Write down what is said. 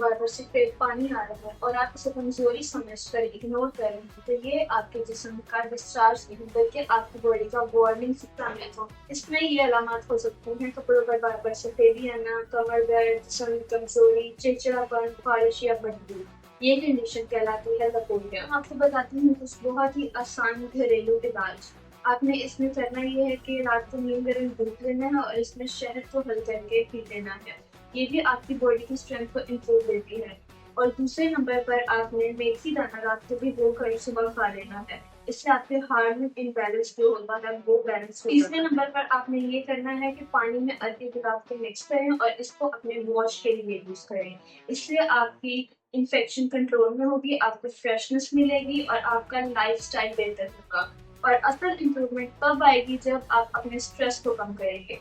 बार बार से पानी आ रहा है और आप इसे कमजोरी समझकर इग्नोर कर रहे हैं, तो ये आपके जिस्म का डिस्चार्ज नहीं बल्कि आपकी बॉडी का वार्निंग सिग्नल है। इसमें ये अलामत हो सकती हैं कपड़ों पर बार बार सफेदी आना, कमर दर्द, जिस्म की कमजोरी, चिड़चिड़ापन, खारिश या बदबू। ये कंडीशन कहलाती है लकोरिया। आपको बताती हूँ कुछ बहुत ही आसान घरेलू इलाज। आपने इसमें करना ये है कि रात को नीम गर्म दूध लेना है और इसमें शहद को हल करके पी लेना है। ये भी आपकी बॉडी की स्ट्रेंथ को इम्प्रूव देती है। और दूसरे नंबर पर आपने मेथी दाना रात को भिगोकर सुबह खा लेना है। इससे आपके हार्मोन इम्बैलेंस जो होता है वो बैलेंस हो जाता है। तीसरे नंबर पर आपने ये करना है कि पानी में अदरक डाल के मिक्स करें और इसको अपने वॉश के लिए यूज करें। इससे आपकी इन्फेक्शन कंट्रोल में होगी, आपको फ्रेशनेस मिलेगी और आपका लाइफस्टाइल बेहतर होगा। और असल इम्प्रूवमेंट तब आएगी जब आप अपने स्ट्रेस को कम करेंगे।